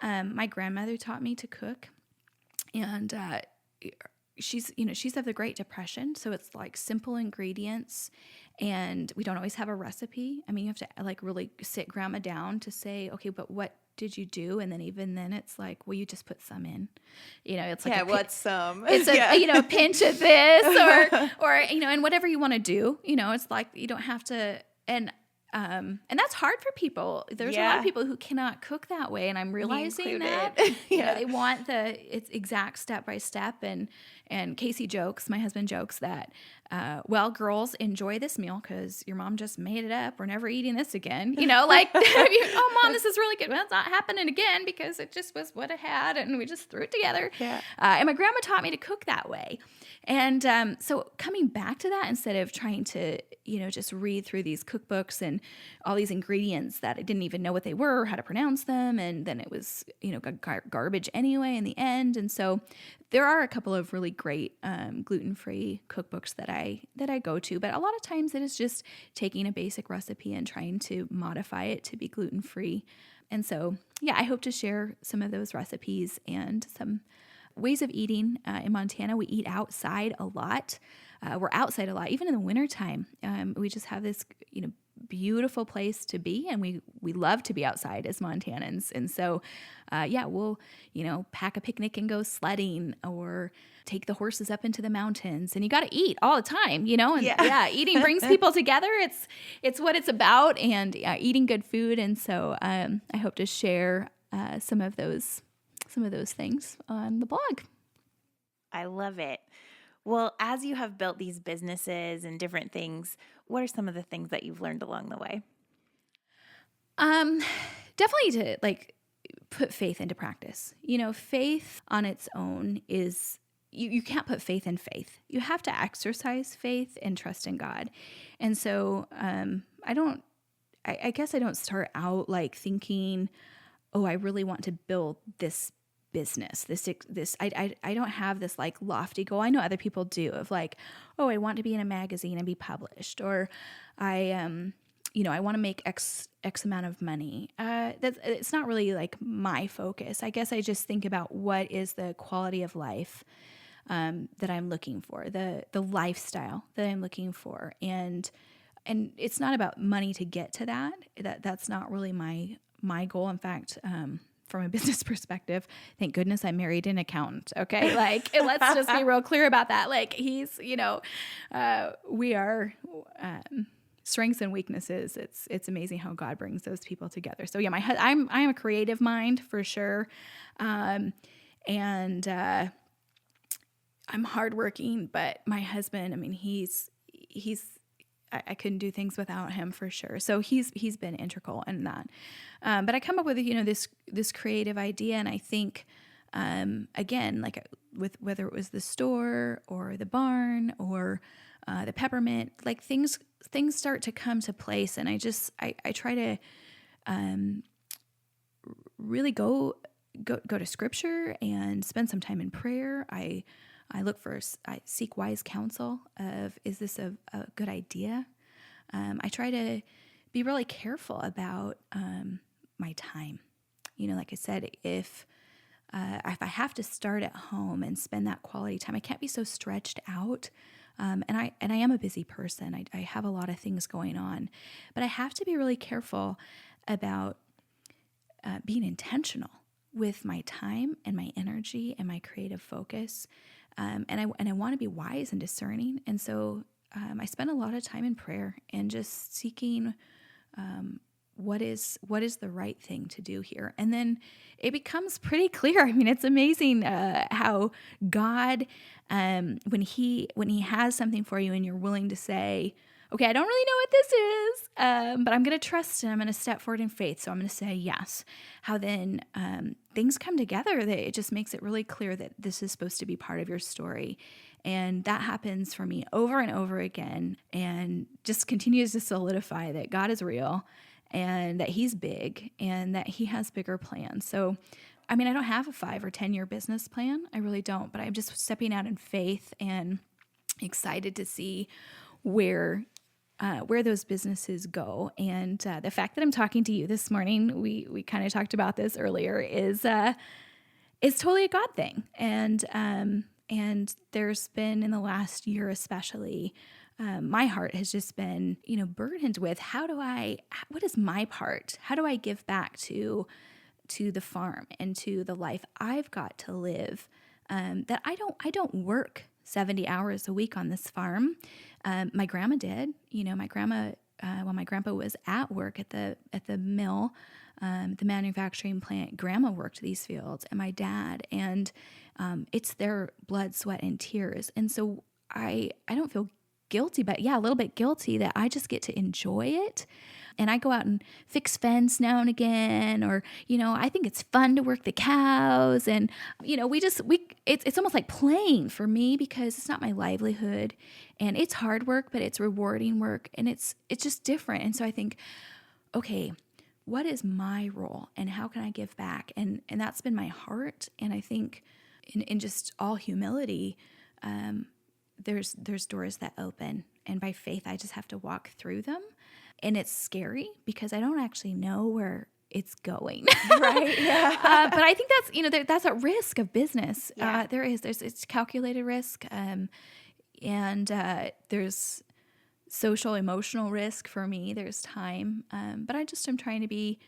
My grandmother taught me to cook, and she's of the Great Depression, so it's like simple ingredients, and we don't always have a recipe. I mean, you have to like really sit grandma down to say, okay, but what did you do? And then even then it's like, well, you just put some in, it's like, what's some? It's a pinch of this or, and whatever you want to do, it's like, you don't have to, and that's hard for people. There's a lot of people who cannot cook that way. And I'm realizing that, they want it's exact step by step. And Casey jokes, my husband jokes that, well, girls, enjoy this meal because your mom just made it up. We're never eating this again. Like, oh, Mom, this is really good. Well, it's not happening again because it just was what it had and we just threw it together. Yeah. And my grandma taught me to cook that way. And so coming back to that, instead of trying to, just read through these cookbooks and all these ingredients that I didn't even know what they were, or how to pronounce them, and then it was, garbage anyway in the end. And so there are a couple of really great gluten-free cookbooks that I go to, but a lot of times it is just taking a basic recipe and trying to modify it to be gluten-free. And so, I hope to share some of those recipes and some ways of eating. In Montana, we eat outside a lot. We're outside a lot, even in the wintertime. We just have this, beautiful place to be, and we love to be outside as Montanans. And so, we'll, pack a picnic and go sledding or take the horses up into the mountains. And you got to eat all the time, and eating brings people together. It's what it's about, and eating good food. And so I hope to share some of those things on the blog. I love it. Well, as you have built these businesses and different things, what are some of the things that you've learned along the way? Definitely to put faith into practice. Faith on its own is, you can't put faith in faith. You have to exercise faith and trust in God. And so I guess I don't start out thinking, oh, I really want to build this business, this I don't have this lofty goal. I know other people do, of oh, I want to be in a magazine and be published, or I want to make X amount of money. It's not really my focus. I guess I just think about what is the quality of life that I'm looking for, the lifestyle that I'm looking for, and it's not about money to get to that. That's not really my goal. In fact, from a business perspective, thank goodness I married an accountant. Okay. Let's just be real clear about that. He's, we are, strengths and weaknesses. It's amazing how God brings those people together. So I'm a creative mind for sure. And I'm hardworking, but my husband, I couldn't do things without him for sure. So he's been integral in that. But I come up with, this creative idea. And I think, again, with whether it was the store or the barn or the peppermint, things start to come to place. And I try to really go to scripture and spend some time in prayer. I seek wise counsel of, is this a good idea? I try to be really careful about my time. Like I said, if I have to start at home and spend that quality time, I can't be so stretched out. And I am a busy person. I have a lot of things going on, but I have to be really careful about being intentional with my time and my energy and my creative focus. And I want to be wise and discerning. And so I spend a lot of time in prayer and just seeking what is the right thing to do here. And then it becomes pretty clear. It's amazing how God, when he has something for you and you're willing to say, okay, I don't really know what this is, but I'm going to trust and I'm going to step forward in faith. So I'm going to say yes. How then things come together that it just makes it really clear that this is supposed to be part of your story. And that happens for me over and over again, and just continues to solidify that God is real and that he's big and that he has bigger plans. So I mean, I don't have a 5 or 10 year business plan. I really don't, but I'm just stepping out in faith and excited to see where those businesses go. And the fact that I'm talking to you this morning, we kind of talked about this earlier, is totally a God thing. And there's been, in the last year especially, my heart has just been, burdened with what is my part? How do I give back to the farm and to the life I've got to live? That I don't work 70 hours a week on this farm. My grandma did. My grandma, while my grandpa was at work at the mill, the manufacturing plant, grandma worked these fields, and my dad, and it's their blood, sweat, and tears. And so I don't feel guilty, but a little bit guilty that I just get to enjoy it. And I go out and fix fence now and again, or, I think it's fun to work the cows. And, it's almost like playing for me, because it's not my livelihood, and it's hard work, but it's rewarding work, and it's just different. And so I think, okay, what is my role and how can I give back? And that's been my heart. And I think in just all humility, there's doors that open, and by faith, I just have to walk through them. And it's scary because I don't actually know where it's going. Right. Yeah. But I think that's, that's a risk of business. Yeah. It's calculated risk. And there's social, emotional risk for me. There's time. But I'm trying to be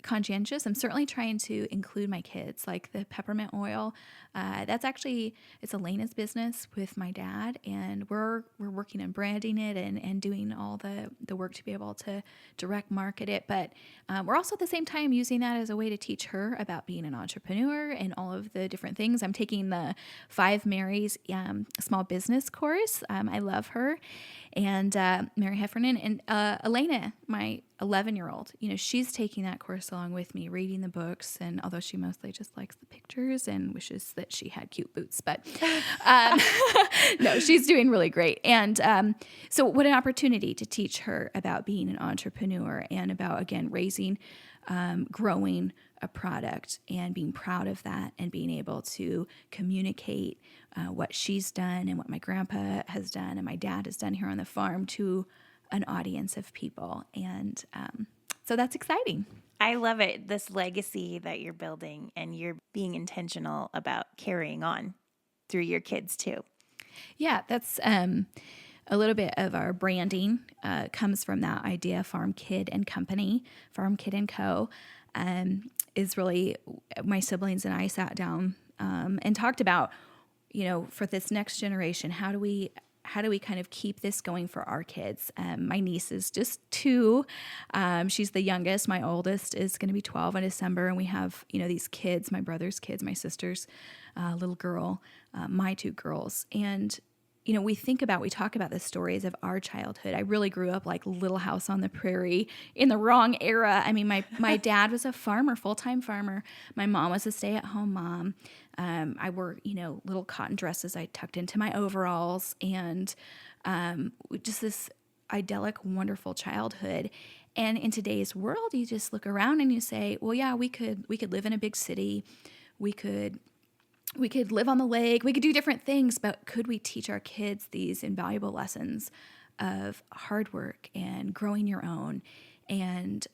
conscientious. I'm certainly trying to include my kids, like the peppermint oil. It's Elena's business with my dad, and we're working on branding it and doing all the work to be able to direct market it. But we're also at the same time using that as a way to teach her about being an entrepreneur and all of the different things. I'm taking the 5 Marys small business course. I love her. And Mary Heffernan and Elena, my 11-year-old, she's taking that course along with me, reading the books. And although she mostly just likes the pictures and wishes that she had cute boots, but no, she's doing really great. And so what an opportunity to teach her about being an entrepreneur and about, again, raising, growing a product and being proud of that and being able to communicate what she's done and what my grandpa has done and my dad has done here on the farm to an audience of people. And so that's exciting. I love it, this legacy that you're building, and you're being intentional about carrying on through your kids too. Yeah, that's a little bit of our branding comes from that idea. Farm Kid and Company, Farm Kid and Co. Is really, my siblings and I sat down and talked about, for this next generation, how do we kind of keep this going for our kids? My niece is just 2. She's the youngest. My oldest is going to be 12 in December. And we have, these kids, my brother's kids, my sister's little girl, my 2 girls. And, we talk about the stories of our childhood. I really grew up like Little House on the Prairie in the wrong era. I mean, my dad was a farmer, full-time farmer. My mom was a stay-at-home mom. I wore, little cotton dresses I tucked into my overalls, and just this idyllic, wonderful childhood. And in today's world, you just look around and you say, well, yeah, we could live in a big city. We could live on the lake. We could do different things, but could we teach our kids these invaluable lessons of hard work and growing your own, and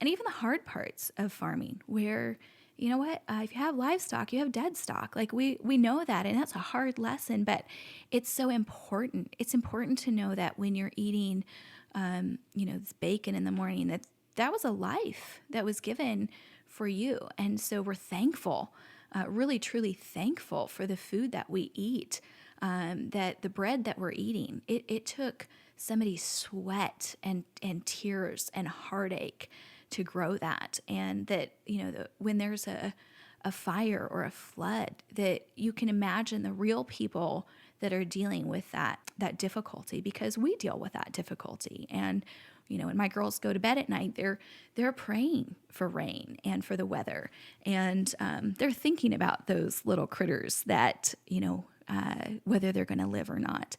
even the hard parts of farming, where, if you have livestock, you have dead stock. Like we know that, and that's a hard lesson, but it's so important. It's important to know that when you're eating, this bacon in the morning, that was a life that was given for you. And so we're thankful, really, truly thankful for the food that we eat, that the bread that we're eating, it took somebody's sweat and tears and heartache to grow that. And that, when there's a fire or a flood, that you can imagine the real people that are dealing with that difficulty, because we deal with that difficulty. And when my girls go to bed at night, they're praying for rain and for the weather, and they're thinking about those little critters that whether they're going to live or not.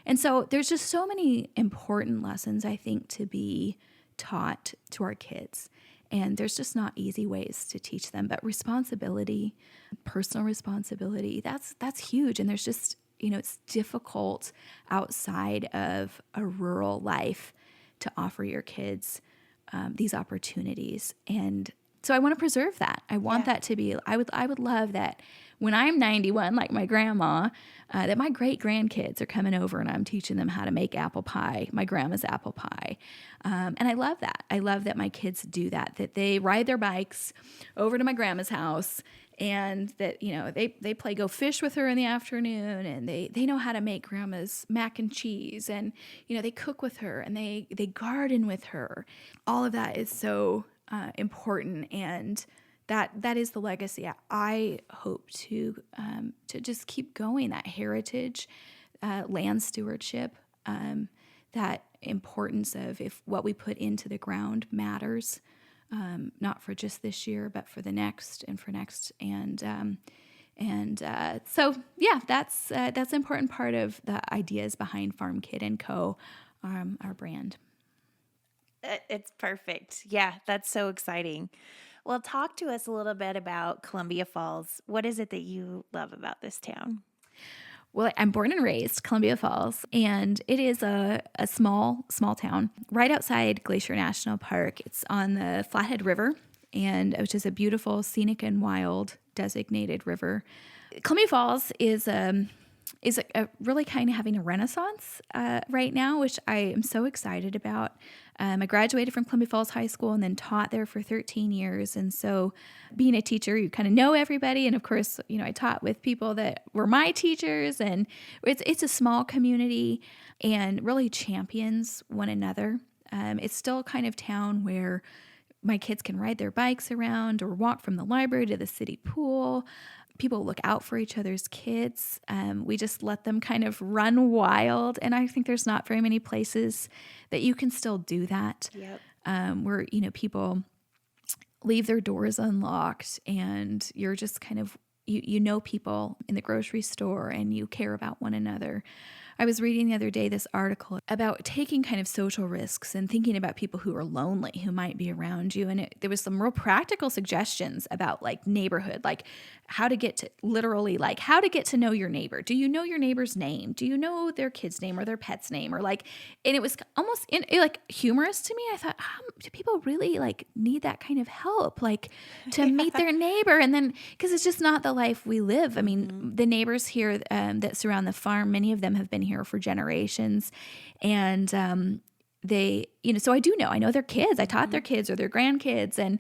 And so there's just so many important lessons, I think, to be taught to our kids. And there's just not easy ways to teach them, but responsibility, personal responsibility, that's huge. And there's just, it's difficult outside of a rural life to offer your kids these opportunities. And so I want to preserve that. I want that to be, I would love that when I'm 91, like my grandma, that my great grandkids are coming over and I'm teaching them how to make apple pie, my grandma's apple pie. And I love that. I love that my kids do that they ride their bikes over to my grandma's house, and that, they play go fish with her in the afternoon, and they know how to make grandma's mac and cheese, and, they cook with her, and they garden with her. All of that is so important, and that is the legacy I hope to just keep going, that heritage, land stewardship, that importance of if what we put into the ground matters, not for just this year, but for the next and for next. So yeah, that's an important part of the ideas behind Farm Kid & Co., our brand. It's perfect. Yeah, that's so exciting. Well, talk to us a little bit about Columbia Falls. What is it that you love about this town? Well, I'm born and raised Columbia Falls, and it is a small town right outside Glacier National Park. It's on the Flathead River, which is a beautiful, scenic and wild designated river. Columbia Falls is really kind of having a renaissance right now, which I am so excited about. I graduated from Columbia Falls High School and then taught there for 13 years. And so being a teacher, you kind of know everybody. And of course, I taught with people that were my teachers, and it's a small community and really champions one another. It's still a kind of town where my kids can ride their bikes around or walk from the library to the city pool. People look out for each other's kids. We just let them kind of run wild. And I think there's not very many places that you can still do that. Yep. Where, people leave their doors unlocked, and you're just kind of, you know people in the grocery store, and you care about one another. I was reading the other day this article about taking kind of social risks and thinking about people who are lonely, who might be around you. And there was some real practical suggestions about like neighborhood, like how to get to know your neighbor. Do you know your neighbor's name? Do you know their kid's name or their pet's name? Or and it was almost humorous to me. I thought, do people really need that kind of help, to meet their neighbor? And then, because it's just not the life we live. I mean, the neighbors here that surround the farm, many of them have been here for generations, and so I know their kids. I taught their kids or their grandkids, and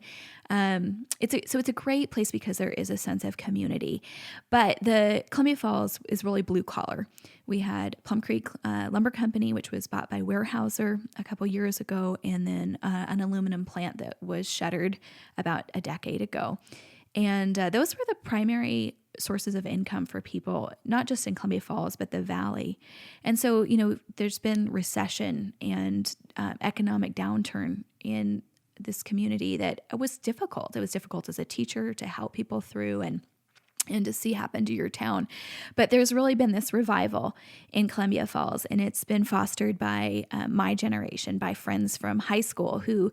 it's a great place because there is a sense of community. But the Columbia Falls is really blue collar. We had Plum Creek Lumber Company, which was bought by Weyerhaeuser a couple years ago, and then an aluminum plant that was shuttered about a decade ago. And those were the primary sources of income for people, not just in Columbia Falls, but the valley. And so, there's been recession and economic downturn in this community that was difficult. It was difficult as a teacher to help people through and to see happen to your town. But there's really been this revival in Columbia Falls, and it's been fostered by my generation, by friends from high school who,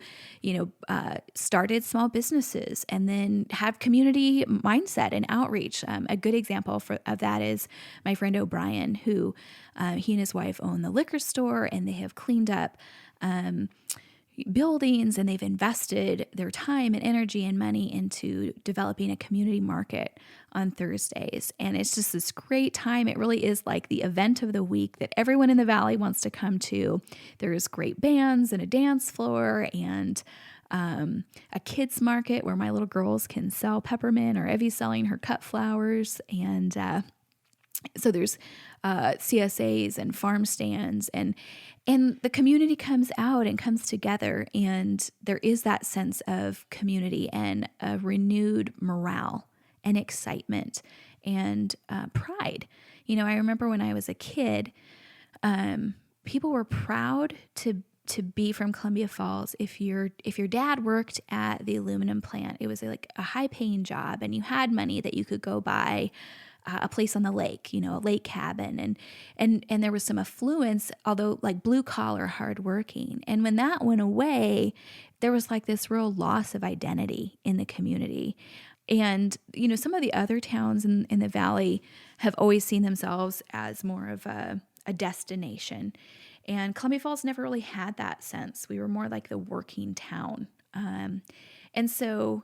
started small businesses and then have community mindset and outreach. A good example of that is my friend O'Brien, who he and his wife own the liquor store, and they have cleaned up buildings, and they've invested their time and energy and money into developing a community market on Thursdays. And it's just this great time. It really is like the event of the week that everyone in the valley wants to come to. There's great bands and a dance floor and a kids market where my little girls can sell peppermint, or Evie's selling her cut flowers. And so there's CSAs and farm stands, and the community comes out and comes together, and there is that sense of community and a renewed morale and excitement and pride. I remember when I was a kid, people were proud to to be from Columbia Falls, if your dad worked at the aluminum plant, it was like a high paying job, and you had money that you could go buy a place on the lake, a lake cabin, and there was some affluence, although like blue collar, hardworking. And when that went away, there was like this real loss of identity in the community. And, some of the other towns in the valley have always seen themselves as more of a destination. And Columbia Falls never really had that sense. We were more like the working town. And so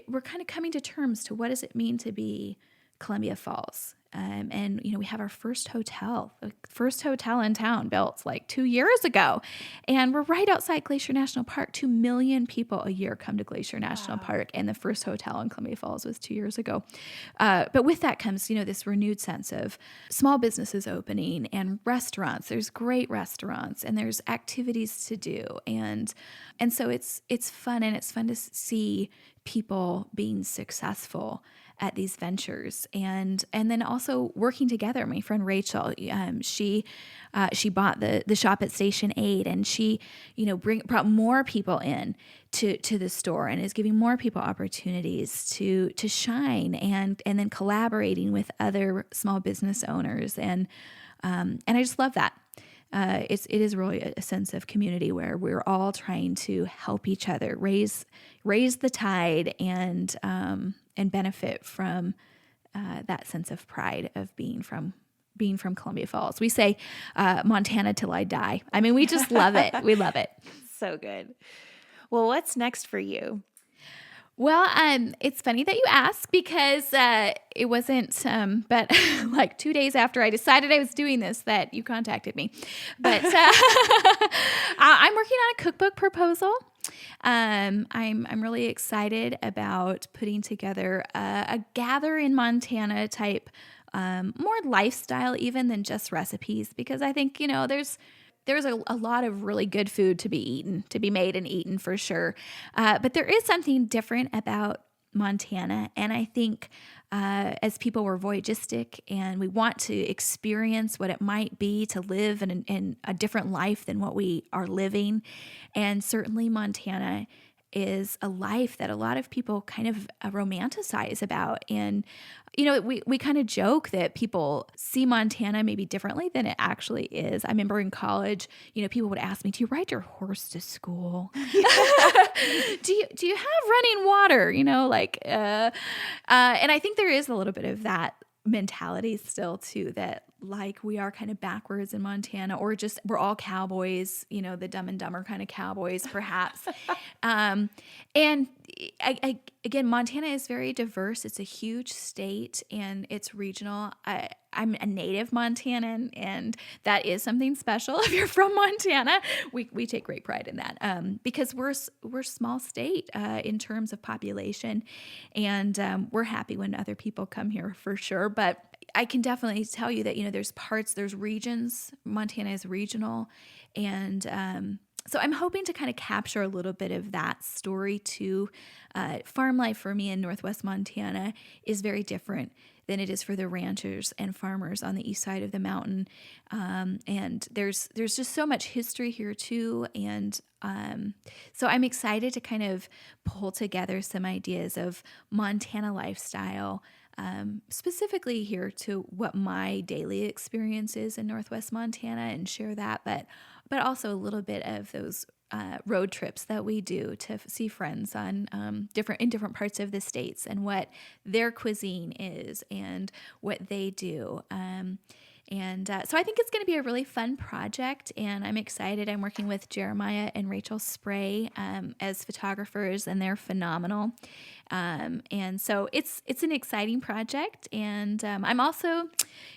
we're kind of coming to terms to what does it mean to be Columbia Falls. And, we have our first hotel in town built like 2 years ago. And we're right outside Glacier National Park. 2 million people a year come to Glacier National Park. And the first hotel in Columbia Falls was 2 years ago. But with that comes, this renewed sense of small businesses opening and restaurants. There's great restaurants and there's activities to do. And so it's fun, and it's fun to see people being successful at these ventures, and then also working together. My friend Rachel, she bought the shop at Station 8, and she brought more people in to the store, and is giving more people opportunities to shine, and then collaborating with other small business owners, and I just love that. It is really a sense of community where we're all trying to help each other raise the tide and benefit from that sense of pride of being from Columbia Falls. We say Montana till I die. I mean, we just love it. We love it. So good. Well, what's next for you? Well, it's funny that you ask, because it wasn't, but like 2 days after I decided I was doing this, that you contacted me. But I'm working on a cookbook proposal. I'm really excited about putting together a gather in Montana type, more lifestyle even than just recipes, because I think there's a lot of really good food to be made and eaten for sure. But there is something different about Montana. And I think as people, we're voyagistic and we want to experience what it might be to live in a different life than what we are living. And certainly Montana is a life that a lot of people kind of romanticize about. And, we kind of joke that people see Montana maybe differently than it actually is. I remember in college, people would ask me, do you ride your horse to school? do you have running water? And I think there is a little bit of that mentality still too, that like we are kind of backwards in Montana, or just we're all cowboys, the Dumb and Dumber kind of cowboys perhaps. And again, Montana is very diverse. It's a huge state and it's regional. I'm a native Montanan, and that is something special. If you're from Montana, we take great pride in that, because we're a small state in terms of population, and we're happy when other people come here for sure. But I can definitely tell you that there's regions. Montana is regional, and so I'm hoping to kind of capture a little bit of that story too. Farm life for me in Northwest Montana is very different than it is for the ranchers and farmers on the east side of the mountain. And there's just so much history here too. And so I'm excited to kind of pull together some ideas of Montana lifestyle, specifically here to what my daily experience is in Northwest Montana, and share that, but also a little bit of those road trips that we do to see friends on different parts of the states, and what their cuisine is and what they do. So I think it's going to be a really fun project, and I'm excited. I'm working with Jeremiah and Rachel Spray as photographers, and they're phenomenal. And so it's an exciting project, and I'm also,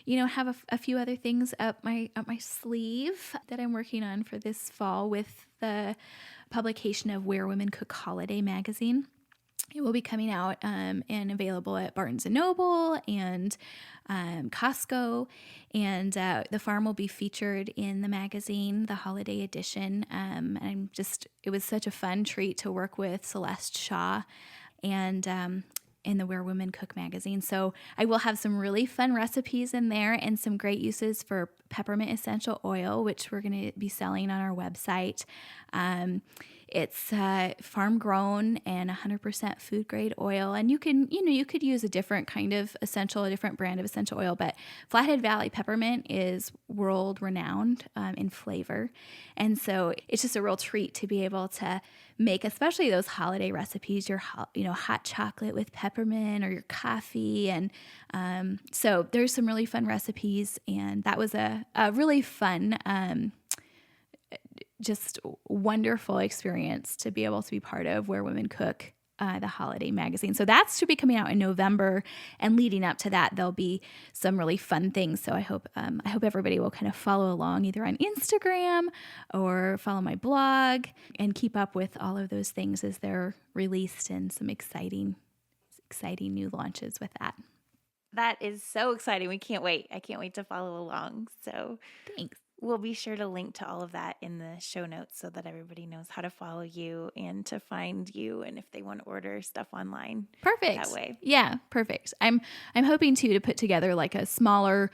have a few other things up my sleeve that I'm working on for this fall with the publication of Where Women Cook Holiday magazine. It will be coming out and available at Barnes & Noble and Costco, and the farm will be featured in the magazine, the holiday edition. It was such a fun treat to work with Celeste Shaw, and in the Where Women Cook magazine. So I will have some really fun recipes in there and some great uses for peppermint essential oil, which we're going to be selling on our website. It's farm grown and 100% food grade oil. And you could use a different kind of a different brand of essential oil, but Flathead Valley peppermint is world renowned in flavor. And so it's just a real treat to be able to make, especially those holiday recipes, your hot chocolate with peppermint or your coffee. And so there's some really fun recipes. And that was a really fun just wonderful experience to be able to be part of Where Women Cook, the holiday magazine. So that should be coming out in November, and leading up to that, there'll be some really fun things. So I hope everybody will kind of follow along either on Instagram or follow my blog and keep up with all of those things as they're released, and some exciting new launches with that. That is so exciting. We can't wait. I can't wait to follow along. So thanks. We'll be sure to link to all of that in the show notes so that everybody knows how to follow you and to find you, and if they want to order stuff online. Perfect. That way. Yeah, perfect. I'm hoping to put together like a smaller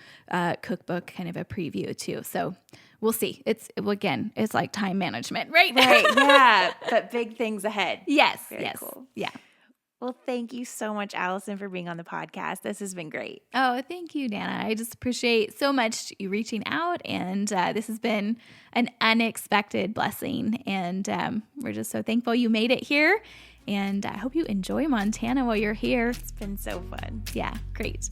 cookbook, kind of a preview too. So we'll see. It's like time management, right? Right. Yeah. But big things ahead. Yes. Very yes. Cool. Yeah. Well, thank you so much, Alyson, for being on the podcast. This has been great. Oh, thank you, Dana. I just appreciate so much you reaching out, and this has been an unexpected blessing, and we're just so thankful you made it here, and I hope you enjoy Montana while you're here. It's been so fun. Yeah, great.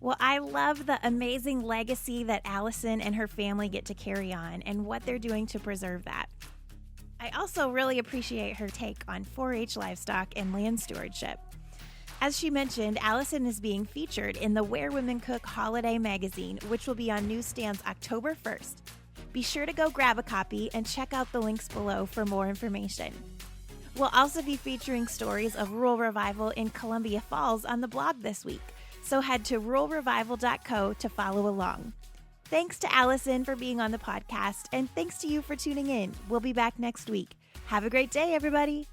Well, I love the amazing legacy that Alyson and her family get to carry on and what they're doing to preserve that. I also really appreciate her take on 4-H livestock and land stewardship. As she mentioned, Alyson is being featured in the Where Women Cook Holiday magazine, which will be on newsstands October 1st. Be sure to go grab a copy and check out the links below for more information. We'll also be featuring stories of rural revival in Columbia Falls on the blog this week, so head to ruralrevival.co to follow along. Thanks to Alyson for being on the podcast, and thanks to you for tuning in. We'll be back next week. Have a great day, everybody.